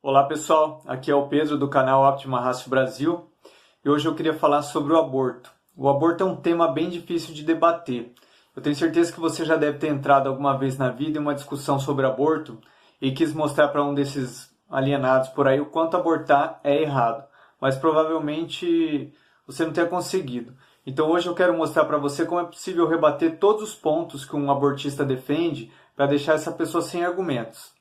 Olá pessoal, aqui é o Pedro do canal Optima Ratio Brasil e hoje eu queria falar sobre o aborto. O aborto é um tema bem difícil de debater. Eu tenho certeza que você já deve ter entrado alguma vez na vida em uma discussão sobre aborto e quis mostrar para um desses alienados por aí o quanto abortar é errado, mas provavelmente você não tenha conseguido. Então hoje eu quero mostrar para você como é possível rebater todos os pontos que um abortista defende para deixar essa pessoa sem argumentos.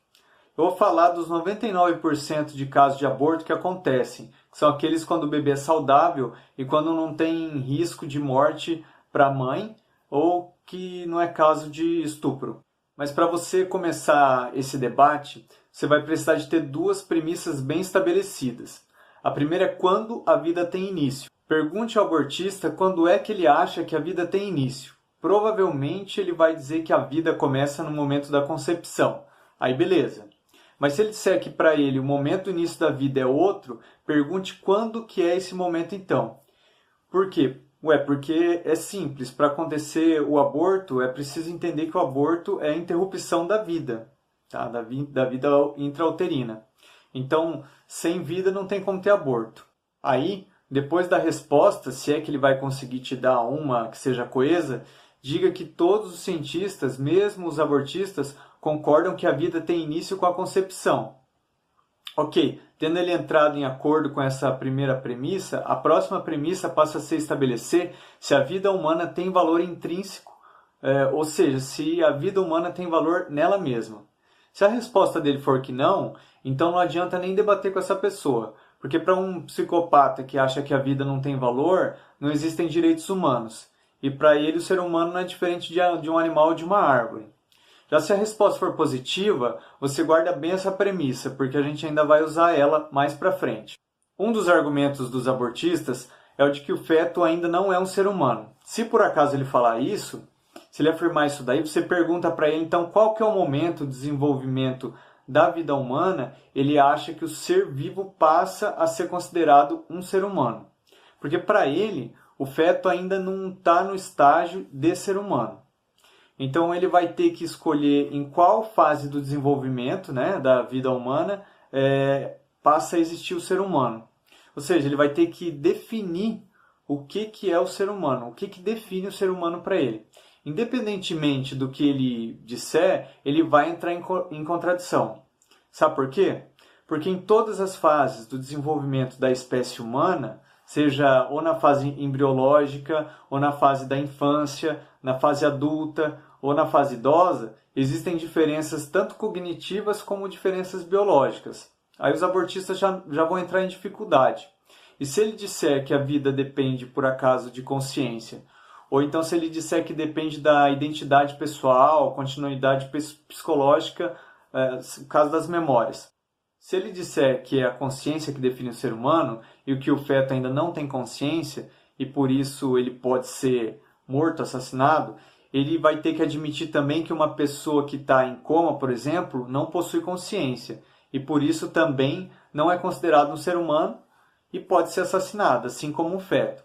Eu vou falar dos 99% de casos de aborto que acontecem, que são aqueles quando o bebê é saudável e quando não tem risco de morte para a mãe ou que não é caso de estupro. Mas para você começar esse debate, você vai precisar de ter duas premissas bem estabelecidas. A primeira é quando a vida tem início. Pergunte ao abortista quando é que ele acha que a vida tem início. Provavelmente ele vai dizer que a vida começa no momento da concepção. Aí beleza. Mas se ele disser que para ele o momento do início da vida é outro, pergunte quando que é esse momento então. Por quê? Porque é simples. Para acontecer o aborto, é preciso entender que o aborto é a interrupção da vida, tá? da vida intrauterina. Então, sem vida não tem como ter aborto. Aí, depois da resposta, se é que ele vai conseguir te dar uma que seja coesa, diga que todos os cientistas, mesmo os abortistas, concordam que a vida tem início com a concepção. Ok, tendo ele entrado em acordo com essa primeira premissa, a próxima premissa passa a ser estabelecer se a vida humana tem valor intrínseco, ou seja, se a vida humana tem valor nela mesma. Se a resposta dele for que não, então não adianta nem debater com essa pessoa, porque para um psicopata que acha que a vida não tem valor, não existem direitos humanos. E para ele o ser humano não é diferente de um animal ou de uma árvore. Já se a resposta for positiva, você guarda bem essa premissa, porque a gente ainda vai usar ela mais para frente. Um dos argumentos dos abortistas é o de que o feto ainda não é um ser humano. Se por acaso ele falar isso, se ele afirmar isso daí, você pergunta para ele então qual que é o momento de desenvolvimento da vida humana, ele acha que o ser vivo passa a ser considerado um ser humano. Porque para ele, o feto ainda não está no estágio de ser humano. Então ele vai ter que escolher em qual fase do desenvolvimento, né, da vida humana passa a existir o ser humano. Ou seja, ele vai ter que definir o que é o ser humano, o que define o ser humano para ele. Independentemente do que ele disser, ele vai entrar em contradição. Sabe por quê? Porque em todas as fases do desenvolvimento da espécie humana, seja ou na fase embriológica, ou na fase da infância, na fase adulta, ou na fase idosa, existem diferenças tanto cognitivas como diferenças biológicas. Aí os abortistas já vão entrar em dificuldade. E se ele disser que a vida depende, por acaso, de consciência, ou então se ele disser que depende da identidade pessoal, continuidade psicológica, no caso das memórias. Se ele disser que é a consciência que define o ser humano e o que o feto ainda não tem consciência e por isso ele pode ser morto, assassinado, ele vai ter que admitir também que uma pessoa que está em coma, por exemplo, não possui consciência e por isso também não é considerado um ser humano e pode ser assassinado, assim como um feto.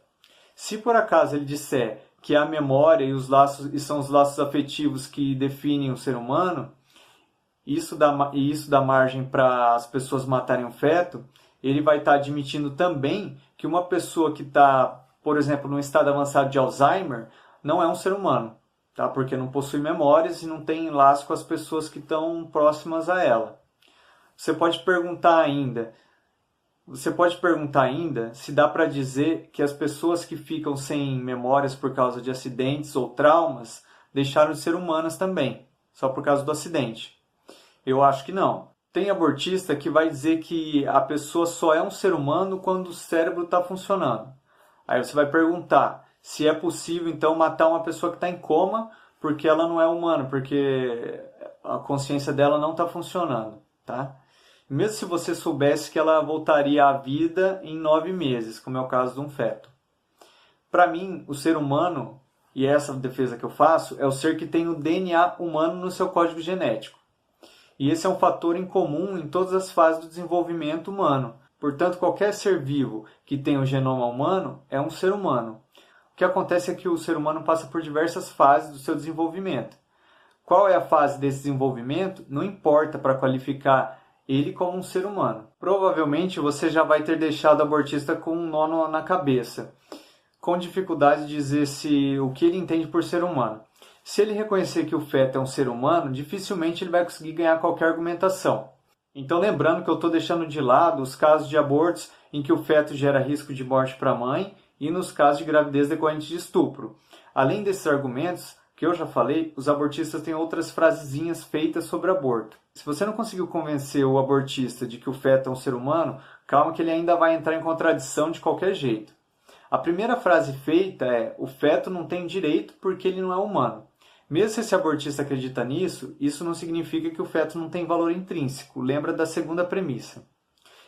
Se por acaso ele disser que a memória e são os laços afetivos que definem o ser humano, isso dá margem para as pessoas matarem um feto, ele vai estar admitindo também que uma pessoa que está, por exemplo, num estado avançado de Alzheimer, não é um ser humano, tá? Porque não possui memórias e não tem laço com as pessoas que estão próximas a ela. Você pode perguntar ainda se dá para dizer que as pessoas que ficam sem memórias por causa de acidentes ou traumas deixaram de ser humanas também, só por causa do acidente. Eu acho que não. Tem abortista que vai dizer que a pessoa só é um ser humano quando o cérebro está funcionando. Aí você vai perguntar se é possível então matar uma pessoa que está em coma porque ela não é humana, porque a consciência dela não está funcionando, tá? Mesmo se você soubesse que ela voltaria à vida em 9 meses, como é o caso de um feto. Para mim, o ser humano, e essa defesa que eu faço, é o ser que tem o DNA humano no seu código genético. E esse é um fator em comum em todas as fases do desenvolvimento humano. Portanto, qualquer ser vivo que tenha o genoma humano é um ser humano. O que acontece é que o ser humano passa por diversas fases do seu desenvolvimento. Qual é a fase desse desenvolvimento? Não importa para qualificar ele como um ser humano. Provavelmente você já vai ter deixado o abortista com um nó na cabeça, com dificuldade de dizer o que ele entende por ser humano. Se ele reconhecer que o feto é um ser humano, dificilmente ele vai conseguir ganhar qualquer argumentação. Então, lembrando que eu estou deixando de lado os casos de abortos em que o feto gera risco de morte para a mãe e nos casos de gravidez decorrente de estupro. Além desses argumentos que eu já falei, os abortistas têm outras frasezinhas feitas sobre aborto. Se você não conseguiu convencer o abortista de que o feto é um ser humano, calma que ele ainda vai entrar em contradição de qualquer jeito. A primeira frase feita é: o feto não tem direito porque ele não é humano. Mesmo se esse abortista acredita nisso, isso não significa que o feto não tem valor intrínseco. Lembra da segunda premissa.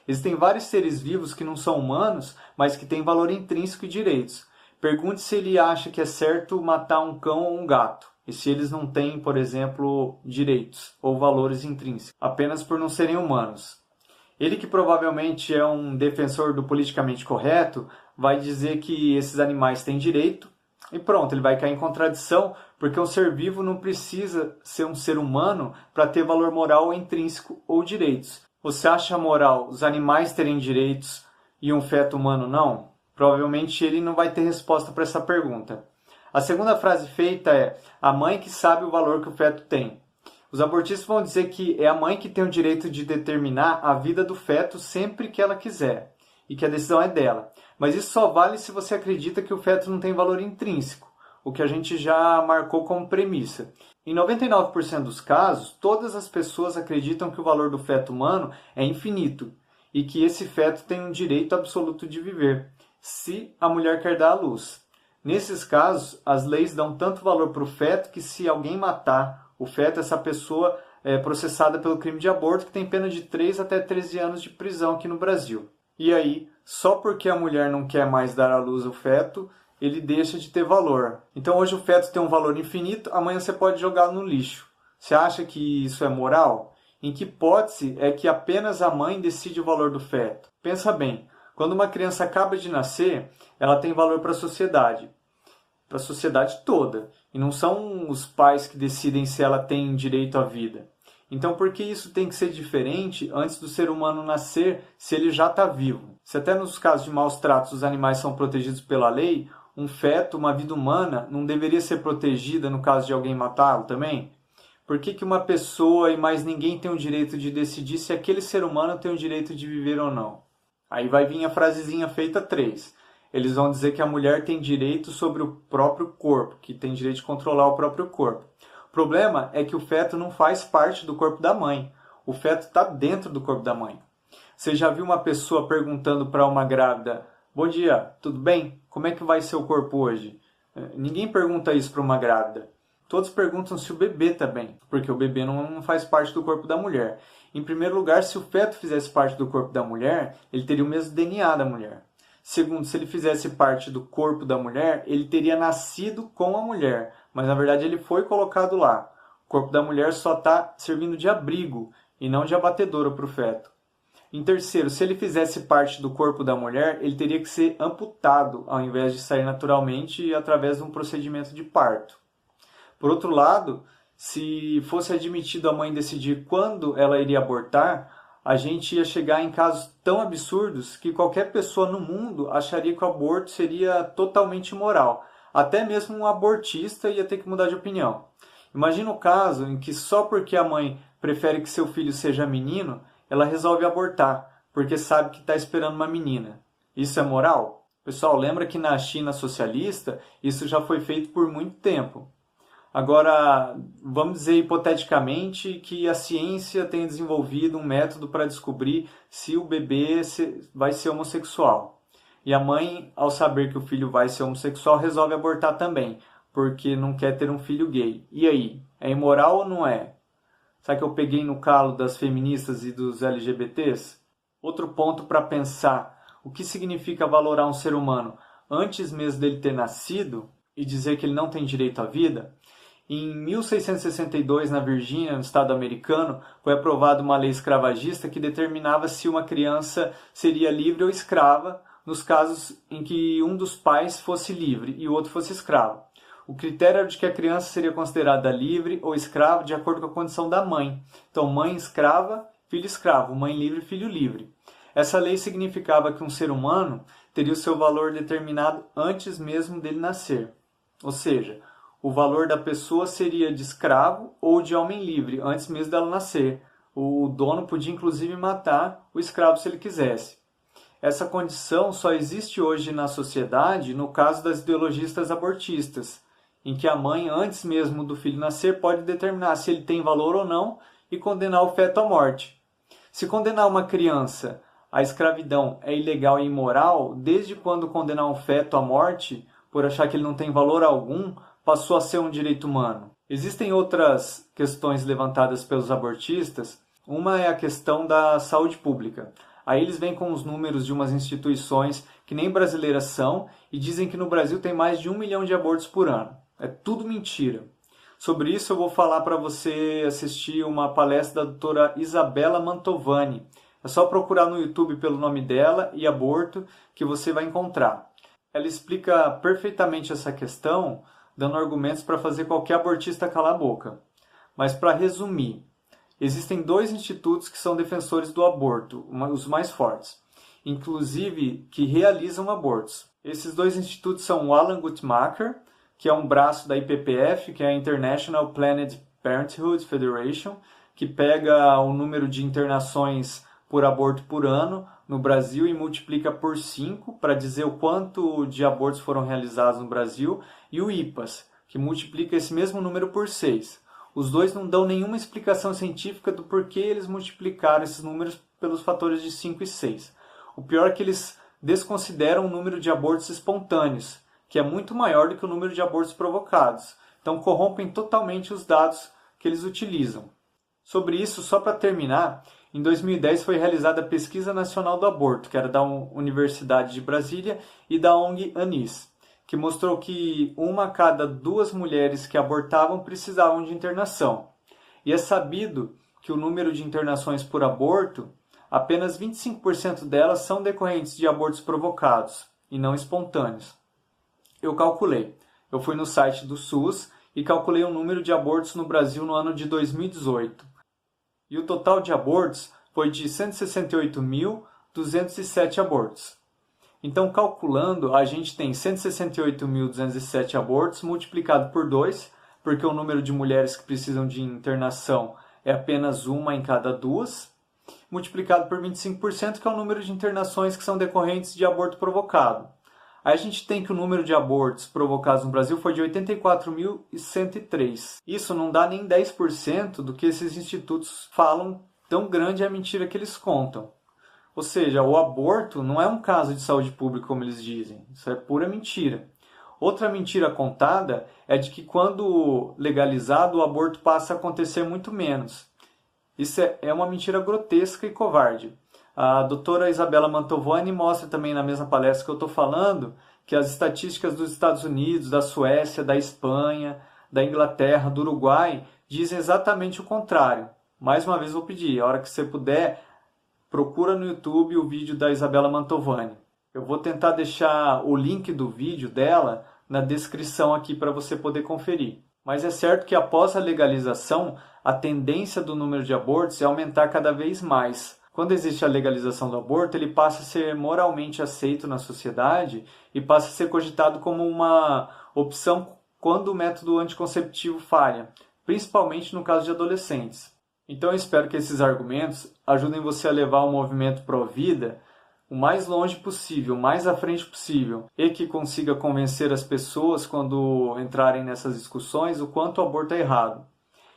Existem vários seres vivos que não são humanos, mas que têm valor intrínseco e direitos. Pergunte se ele acha que é certo matar um cão ou um gato, e se eles não têm, por exemplo, direitos ou valores intrínsecos, apenas por não serem humanos. Ele, que provavelmente é um defensor do politicamente correto, vai dizer que esses animais têm direito, e pronto, ele vai cair em contradição, porque um ser vivo não precisa ser um ser humano para ter valor moral intrínseco ou direitos. Você acha moral os animais terem direitos e um feto humano não? Provavelmente ele não vai ter resposta para essa pergunta. A segunda frase feita é: a mãe que sabe o valor que o feto tem. Os abortistas vão dizer que é a mãe que tem o direito de determinar a vida do feto sempre que ela quiser, e que a decisão é dela. Mas isso só vale se você acredita que o feto não tem valor intrínseco, o que a gente já marcou como premissa. Em 99% dos casos, todas as pessoas acreditam que o valor do feto humano é infinito e que esse feto tem um direito absoluto de viver, se a mulher quer dar à luz. Nesses casos, as leis dão tanto valor para o feto que, se alguém matar o feto, essa pessoa é processada pelo crime de aborto, que tem pena de 3 até 13 anos de prisão aqui no Brasil. E aí, só porque a mulher não quer mais dar à luz o feto, ele deixa de ter valor. Então hoje o feto tem um valor infinito, amanhã você pode jogá-lo no lixo. Você acha que isso é moral? Em que hipótese é que apenas a mãe decide o valor do feto? Pensa bem, quando uma criança acaba de nascer, ela tem valor para a sociedade toda. E não são os pais que decidem se ela tem direito à vida. Então, por que isso tem que ser diferente antes do ser humano nascer, se ele já está vivo? Se até nos casos de maus tratos os animais são protegidos pela lei, um feto, uma vida humana, não deveria ser protegida no caso de alguém matá-lo também? Por que uma pessoa e mais ninguém tem o direito de decidir se aquele ser humano tem o direito de viver ou não? Aí vai vir a frasezinha feita 3. Eles vão dizer que a mulher tem direito sobre o próprio corpo, que tem direito de controlar o próprio corpo. O problema é que o feto não faz parte do corpo da mãe. O feto está dentro do corpo da mãe. Você já viu uma pessoa perguntando para uma grávida: bom dia, tudo bem? Como é que vai ser o corpo hoje? Ninguém pergunta isso para uma grávida. Todos perguntam se o bebê está bem, porque o bebê não faz parte do corpo da mulher. Em primeiro lugar, se o feto fizesse parte do corpo da mulher, ele teria o mesmo DNA da mulher. Segundo, se ele fizesse parte do corpo da mulher, ele teria nascido com a mulher, mas na verdade ele foi colocado lá. O corpo da mulher só está servindo de abrigo e não de abatedouro para o feto. Em terceiro, se ele fizesse parte do corpo da mulher, ele teria que ser amputado, ao invés de sair naturalmente através de um procedimento de parto. Por outro lado, se fosse admitido a mãe decidir quando ela iria abortar, a gente ia chegar em casos tão absurdos que qualquer pessoa no mundo acharia que o aborto seria totalmente imoral. Até mesmo um abortista ia ter que mudar de opinião. Imagina o caso em que só porque a mãe prefere que seu filho seja menino, ela resolve abortar, porque sabe que está esperando uma menina. Isso é moral? Pessoal, lembra que na China socialista isso já foi feito por muito tempo. Agora, vamos dizer hipoteticamente que a ciência tenha desenvolvido um método para descobrir se o bebê vai ser homossexual. E a mãe, ao saber que o filho vai ser homossexual, resolve abortar também, porque não quer ter um filho gay. E aí, é imoral ou não é? Sabe que eu peguei no calo das feministas e dos LGBTs? Outro ponto para pensar: o que significa valorar um ser humano antes mesmo dele ter nascido e dizer que ele não tem direito à vida? Em 1662, na Virgínia, no estado americano, foi aprovada uma lei escravagista que determinava se uma criança seria livre ou escrava nos casos em que um dos pais fosse livre e o outro fosse escravo. O critério era de que a criança seria considerada livre ou escrava de acordo com a condição da mãe. Então, mãe escrava filho escravo, mãe livre, filho livre. Essa lei significava que um ser humano teria o seu valor determinado antes mesmo dele nascer. Ou seja, o valor da pessoa seria de escravo ou de homem livre antes mesmo dela nascer. O dono podia inclusive matar o escravo se ele quisesse. Essa condição só existe hoje na sociedade no caso das ideologistas abortistas, em que a mãe, antes mesmo do filho nascer, pode determinar se ele tem valor ou não e condenar o feto à morte. Se condenar uma criança à escravidão é ilegal e imoral, desde quando condenar um feto à morte, por achar que ele não tem valor algum, passou a ser um direito humano? Existem outras questões levantadas pelos abortistas. Uma é a questão da saúde pública. Aí eles vêm com os números de umas instituições que nem brasileiras são e dizem que no Brasil tem mais de 1 milhão de abortos por ano. É tudo mentira. Sobre isso eu vou falar para você assistir uma palestra da doutora Isabela Mantovani. É só procurar no YouTube pelo nome dela e aborto que você vai encontrar. Ela explica perfeitamente essa questão, dando argumentos para fazer qualquer abortista calar a boca. Mas para resumir, existem 2 institutos que são defensores do aborto, os mais fortes, inclusive que realizam abortos. Esses 2 institutos são o Alan Guttmacher, que é um braço da IPPF, que é a International Planned Parenthood Federation, que pega o número de internações por aborto por ano no Brasil e multiplica por 5 para dizer o quanto de abortos foram realizados no Brasil, e o IPAS, que multiplica esse mesmo número por 6. Os 2 não dão nenhuma explicação científica do porquê eles multiplicaram esses números pelos fatores de 5 e 6. O pior é que eles desconsideram o número de abortos espontâneos, que é muito maior do que o número de abortos provocados. Então corrompem totalmente os dados que eles utilizam. Sobre isso, só para terminar, em 2010 foi realizada a Pesquisa Nacional do Aborto, que era da Universidade de Brasília e da ONG Anis, que mostrou que 1 a cada 2 mulheres que abortavam precisavam de internação. E é sabido que o número de internações por aborto, apenas 25% delas são decorrentes de abortos provocados e não espontâneos. Eu calculei. Eu fui no site do SUS e calculei o número de abortos no Brasil no ano de 2018. E o total de abortos foi de 168.207 abortos. Então, calculando, a gente tem 168.207 abortos multiplicado por 2, porque o número de mulheres que precisam de internação é apenas 1 em cada 2, multiplicado por 25%, que é o número de internações que são decorrentes de aborto provocado. Aí a gente tem que o número de abortos provocados no Brasil foi de 84.103. Isso não dá nem 10% do que esses institutos falam, tão grande é a mentira que eles contam. Ou seja, o aborto não é um caso de saúde pública, como eles dizem. Isso é pura mentira. Outra mentira contada é de que quando legalizado, o aborto passa a acontecer muito menos. Isso é uma mentira grotesca e covarde. A doutora Isabela Mantovani mostra também na mesma palestra que eu estou falando que as estatísticas dos Estados Unidos, da Suécia, da Espanha, da Inglaterra, do Uruguai dizem exatamente o contrário. Mais uma vez vou pedir, a hora que você puder, procura no YouTube o vídeo da Isabela Mantovani. Eu vou tentar deixar o link do vídeo dela na descrição aqui para você poder conferir. Mas é certo que após a legalização, a tendência do número de abortos é aumentar cada vez mais. Quando existe a legalização do aborto, ele passa a ser moralmente aceito na sociedade e passa a ser cogitado como uma opção quando o método anticonceptivo falha, principalmente no caso de adolescentes. Então eu espero que esses argumentos ajudem você a levar o movimento pró-vida o mais longe possível, o mais à frente possível, e que consiga convencer as pessoas, quando entrarem nessas discussões, o quanto o aborto é errado.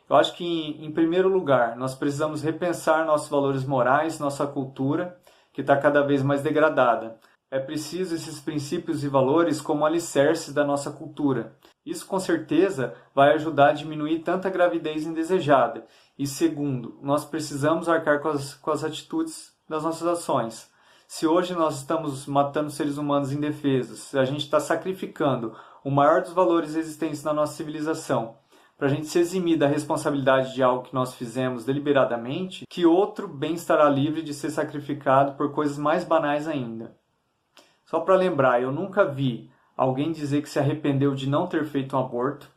Eu acho que, em primeiro lugar, nós precisamos repensar nossos valores morais, nossa cultura, que está cada vez mais degradada. É preciso esses princípios e valores como alicerces da nossa cultura. Isso, com certeza, vai ajudar a diminuir tanta gravidez indesejada. E, segundo, nós precisamos arcar com as atitudes das nossas ações. Se hoje nós estamos matando seres humanos indefesos, se a gente está sacrificando o maior dos valores existentes na nossa civilização, para a gente se eximir da responsabilidade de algo que nós fizemos deliberadamente, que outro bem estará livre de ser sacrificado por coisas mais banais ainda. Só para lembrar, eu nunca vi alguém dizer que se arrependeu de não ter feito um aborto.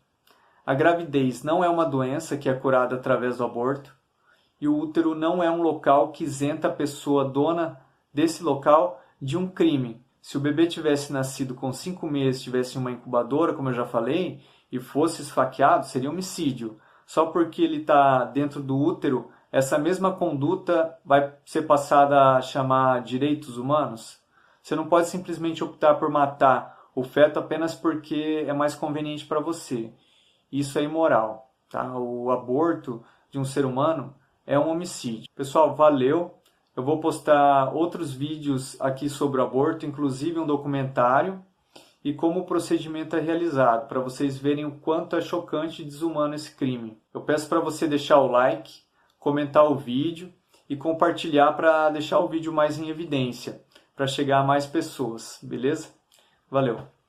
A gravidez não é uma doença que é curada através do aborto. e o útero não é um local que isenta a pessoa dona desse local de um crime. Se o bebê tivesse nascido com 5 meses, tivesse uma incubadora, como eu já falei, e fosse esfaqueado, seria homicídio. Só porque ele está dentro do útero, essa mesma conduta vai ser passada a chamar direitos humanos? Você não pode simplesmente optar por matar o feto apenas porque é mais conveniente para você. Isso é imoral. Tá? O aborto de um ser humano é um homicídio. Pessoal, valeu! Eu vou postar outros vídeos aqui sobre o aborto, inclusive um documentário, e como o procedimento é realizado, para vocês verem o quanto é chocante e desumano esse crime. Eu peço para você deixar o like, comentar o vídeo e compartilhar para deixar o vídeo mais em evidência, para chegar a mais pessoas, beleza? Valeu!